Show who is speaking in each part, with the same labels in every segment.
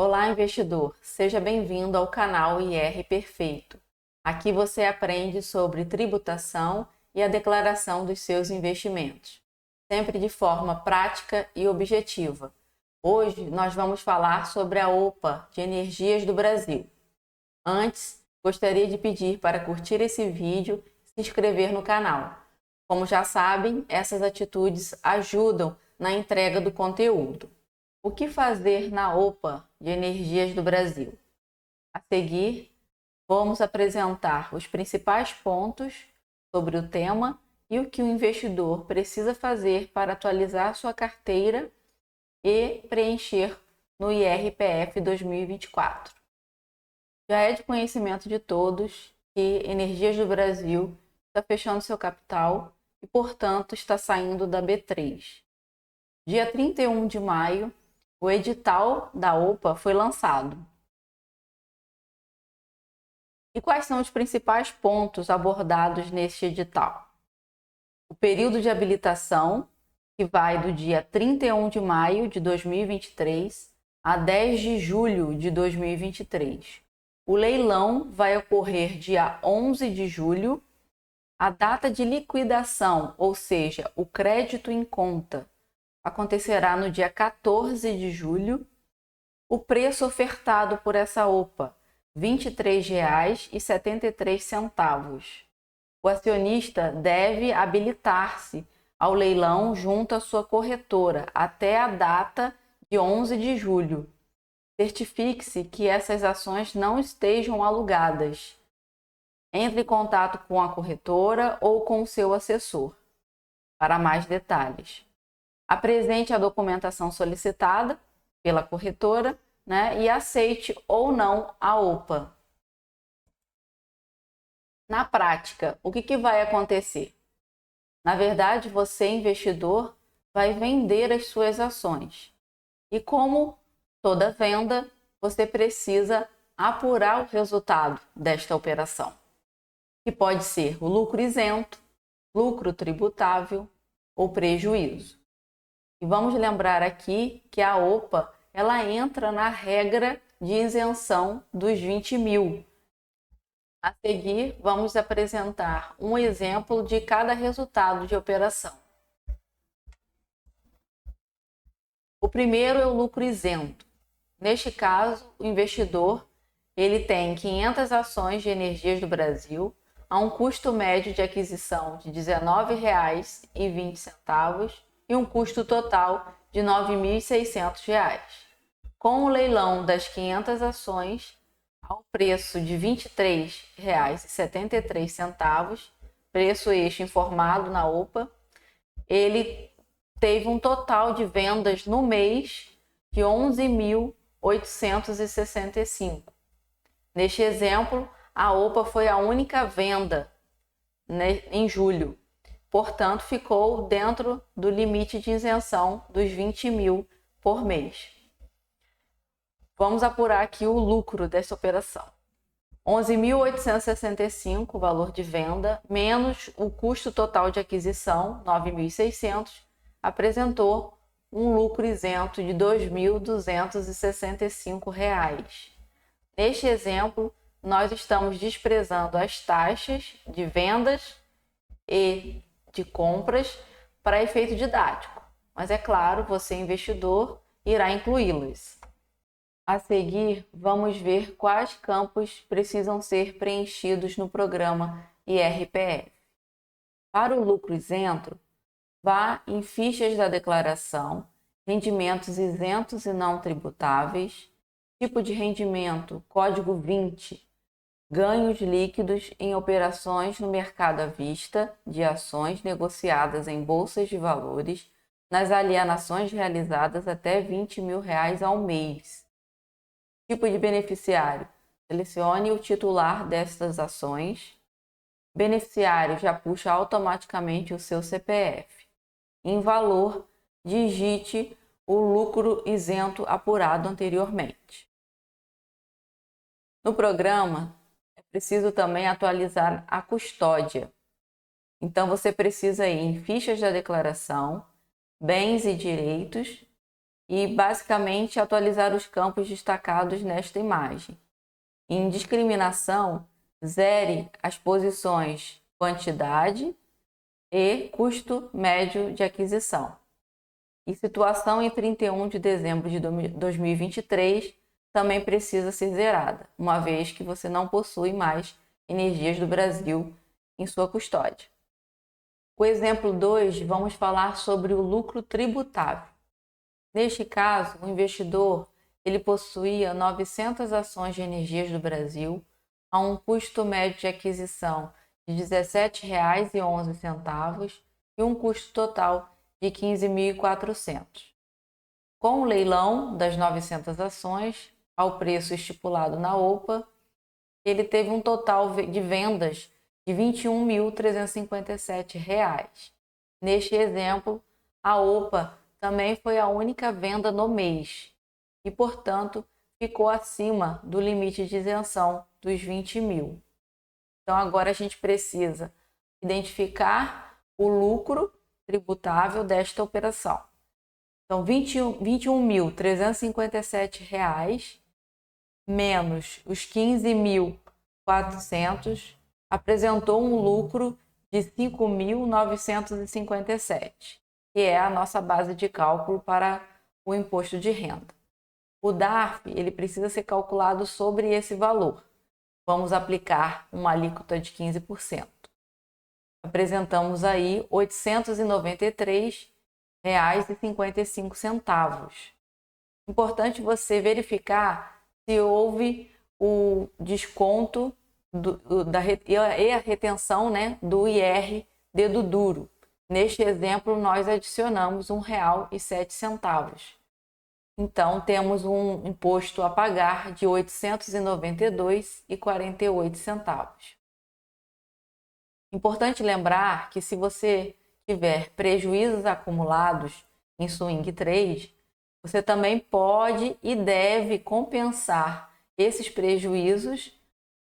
Speaker 1: Olá, investidor! Seja bem-vindo ao canal IR Perfeito. Aqui você aprende sobre tributação e a declaração dos seus investimentos, sempre de forma prática e objetiva. Hoje nós vamos falar sobre a OPA de Energias do Brasil. Antes, gostaria de pedir para curtir esse vídeo e se inscrever no canal. Como já sabem, essas atitudes ajudam na entrega do conteúdo. O que fazer na OPA de Energias do Brasil? A seguir, vamos apresentar os principais pontos sobre o tema e o que o investidor precisa fazer para atualizar sua carteira e preencher no IRPF 2024. Já é de conhecimento de todos que Energias do Brasil está fechando seu capital e, portanto, está saindo da B3. Dia 31 de maio, o edital da OPA foi lançado. E quais são os principais pontos abordados neste edital? O período de habilitação, que vai do dia 31 de maio de 2023 a 10 de julho de 2023. O leilão vai ocorrer dia 11 de julho. A data de liquidação, ou seja, o crédito em conta, acontecerá no dia 14 de julho. O preço ofertado por essa OPA, R$ 23,73. O acionista deve habilitar-se ao leilão junto à sua corretora até a data de 11 de julho. Certifique-se que essas ações não estejam alugadas. Entre em contato com a corretora ou com o seu assessor para mais detalhes. Apresente a documentação solicitada pela corretora, e aceite ou não a OPA. Na prática, o que vai acontecer? Na verdade, você, investidor, vai vender as suas ações. E como toda venda, você precisa apurar o resultado desta operação, que pode ser o lucro isento, lucro tributável ou prejuízo. E vamos lembrar aqui que a OPA ela entra na regra de isenção dos 20 mil. A seguir, vamos apresentar um exemplo de cada resultado de operação. O primeiro é o lucro isento. Neste caso, o investidor ele tem 500 ações de Energias do Brasil a um custo médio de aquisição de R$ 19,20 e um custo total de R$ 9.600. Com o leilão das 500 ações ao preço de R$ 23,73, preço este informado na OPA, ele teve um total de vendas no mês de 11.865. Neste exemplo, a OPA foi a única venda em julho. Portanto, ficou dentro do limite de isenção dos 20 mil por mês. Vamos apurar aqui o lucro dessa operação. 11.865 o valor de venda, menos o custo total de aquisição, 9.600, apresentou um lucro isento de R$ 2.265. Neste exemplo, nós estamos desprezando as taxas de vendas e de compras para efeito didático, mas é claro, você investidor irá incluí-las. A seguir, vamos ver quais campos precisam ser preenchidos no programa IRPF. Para o lucro isento, vá em fichas da declaração, rendimentos isentos e não tributáveis, tipo de rendimento, código 20, ganhos líquidos em operações no mercado à vista de ações negociadas em bolsas de valores, nas alienações realizadas até R$ 20 mil ao mês. Tipo de beneficiário, selecione o titular destas ações. Beneficiário já puxa automaticamente o seu CPF. Em valor, digite o lucro isento apurado anteriormente. No programa, é preciso também atualizar a custódia. Então, você precisa ir em fichas da declaração, bens e direitos, e basicamente atualizar os campos destacados nesta imagem. Em discriminação, zere as posições quantidade e custo médio de aquisição. E situação em 31 de dezembro de 2023 também precisa ser zerada, uma vez que você não possui mais Energias do Brasil em sua custódia. O exemplo 2, vamos falar sobre o lucro tributável. Neste caso, o investidor ele possuía 900 ações de Energias do Brasil a um custo médio de aquisição de R$ 17,11 e um custo total de R$ 15.400. Com o leilão das 900 ações, ao preço estipulado na OPA, ele teve um total de vendas de R$ 21.357. Neste exemplo, a OPA também foi a única venda no mês e, portanto, ficou acima do limite de isenção dos 20 mil. Então, agora a gente precisa identificar o lucro tributável desta operação. Então, R$ 21.357 menos os 15.400 apresentou um lucro de 5.957, que é a nossa base de cálculo para o imposto de renda. O DARF ele precisa ser calculado sobre esse valor. Vamos aplicar uma alíquota de 15%. Apresentamos aí R$ 893,55. Importante você verificar se houve o desconto e a retenção, né, do IR dedo duro. Neste exemplo, nós adicionamos R$ 1,07. Então, temos um imposto a pagar de R$ 892,48. Importante lembrar que se você tiver prejuízos acumulados em swing trade, você também pode e deve compensar esses prejuízos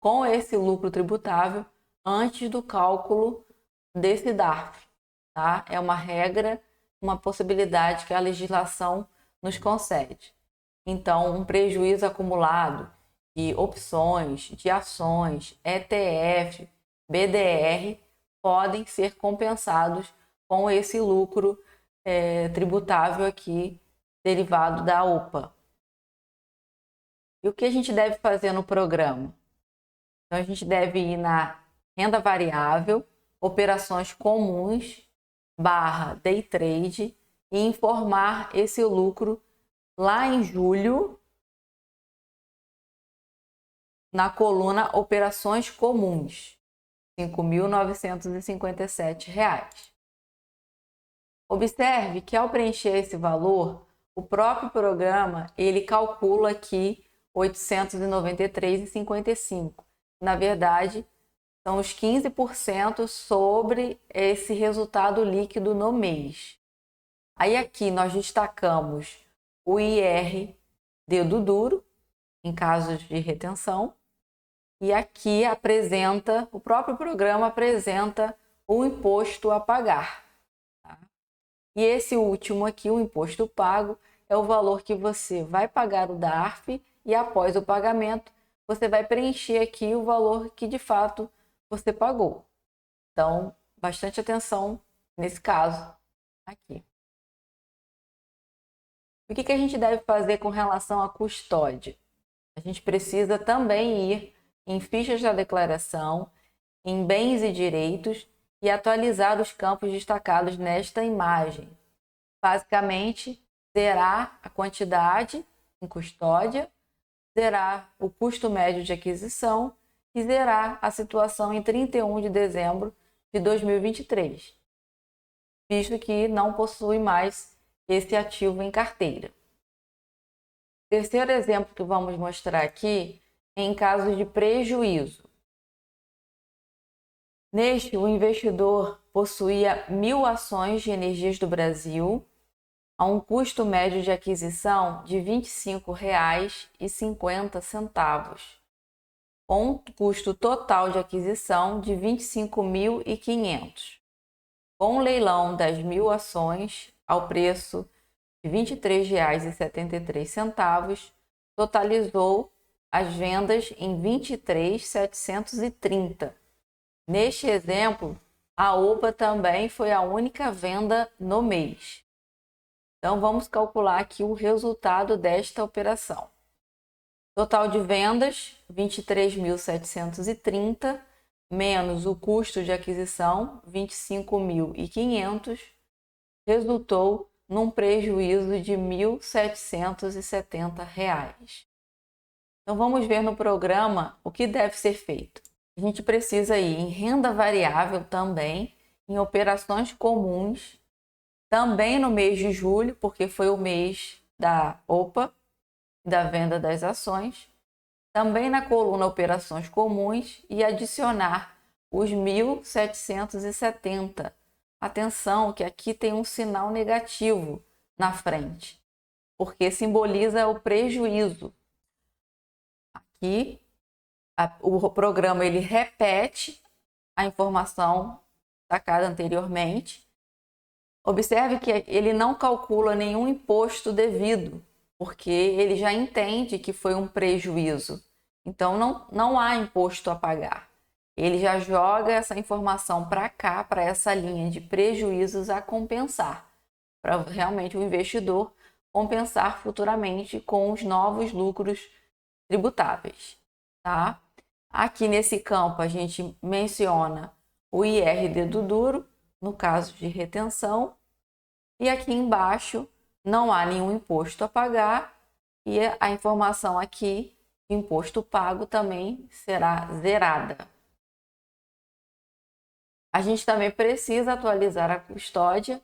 Speaker 1: com esse lucro tributável antes do cálculo desse DARF. Tá? É uma regra, uma possibilidade que a legislação nos concede. Então, um prejuízo acumulado de opções, de ações, ETF, BDR, podem ser compensados com esse lucro tributável aqui, derivado da OPA. E o que a gente deve fazer no programa? Então, a gente deve ir na renda variável, operações comuns, /day trade, e informar esse lucro lá em julho, na coluna operações comuns, R$ 5.957. Observe que ao preencher esse valor, o próprio programa ele calcula aqui R$ 893,55. Na verdade, são os 15% sobre esse resultado líquido no mês. Aí aqui nós destacamos o IR dedo duro, em casos de retenção, e aqui o próprio programa apresenta o imposto a pagar. Tá? E esse último aqui, o imposto pago, é o valor que você vai pagar o DARF e após o pagamento, você vai preencher aqui o valor que de fato você pagou. Então, bastante atenção nesse caso aqui. O que a gente deve fazer com relação à custódia? A gente precisa também ir em fichas da declaração, em bens e direitos e atualizar os campos destacados nesta imagem. Basicamente, zerar a quantidade em custódia, zerar o custo médio de aquisição e zerar a situação em 31 de dezembro de 2023, visto que não possui mais esse ativo em carteira. O terceiro exemplo que vamos mostrar aqui é em casos de prejuízo. Neste, o investidor possuía 1.000 ações de Energias do Brasil a um custo médio de aquisição de R$ 25,50, com um custo total de aquisição de R$ 25.500. Com o leilão das 1.000 ações ao preço de de R$ 23,73, totalizou as vendas em 23.730. Neste exemplo, a OPA também foi a única venda no mês. Então, vamos calcular aqui o resultado desta operação. Total de vendas, 23.730, menos o custo de aquisição, 25.500, resultou num prejuízo de R$ 1.770. Então, vamos ver no programa o que deve ser feito. A gente precisa ir em renda variável também, em operações comuns, também no mês de julho, porque foi o mês da OPA, da venda das ações, também na coluna operações comuns e adicionar os 1.770. Atenção que aqui tem um sinal negativo na frente, porque simboliza o prejuízo. Aqui o programa ele repete a informação sacada anteriormente. Observe que ele não calcula nenhum imposto devido, porque ele já entende que foi um prejuízo. Então não há imposto a pagar. Ele já joga essa informação para cá, para essa linha de prejuízos a compensar, para realmente o investidor compensar futuramente com os novos lucros tributáveis, tá? Aqui nesse campo a gente menciona o IR dedo duro, no caso de retenção, e aqui embaixo não há nenhum imposto a pagar e a informação aqui, imposto pago, também será zerada. A gente também precisa atualizar a custódia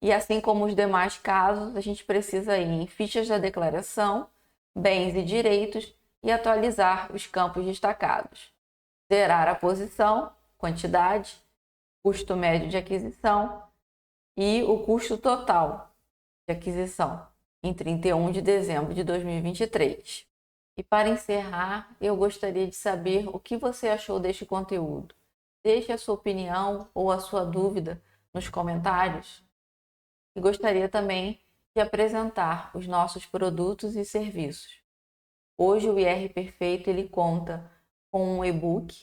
Speaker 1: e, assim como os demais casos, a gente precisa ir em fichas da declaração, bens e direitos e atualizar os campos destacados. Zerar a posição, quantidade, custo médio de aquisição e o custo total de aquisição em 31 de dezembro de 2023. E para encerrar, eu gostaria de saber o que você achou deste conteúdo. Deixe a sua opinião ou a sua dúvida nos comentários. E gostaria também de apresentar os nossos produtos e serviços. Hoje o IR Perfeito ele conta com um e-book.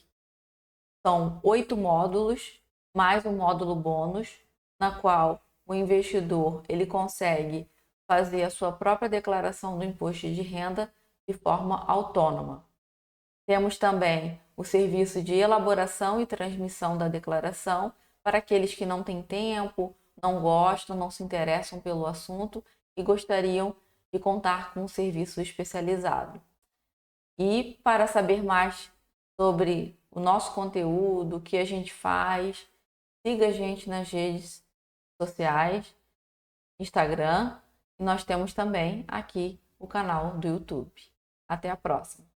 Speaker 1: São 8 módulos, mais um módulo bônus, na qual o investidor ele consegue fazer a sua própria declaração do imposto de renda de forma autônoma. Temos também o serviço de elaboração e transmissão da declaração para aqueles que não têm tempo, não gostam, não se interessam pelo assunto e gostariam de contar com um serviço especializado. E para saber mais sobre o nosso conteúdo, o que a gente faz, siga a gente nas redes sociais, Instagram, e nós temos também aqui o canal do YouTube. Até a próxima!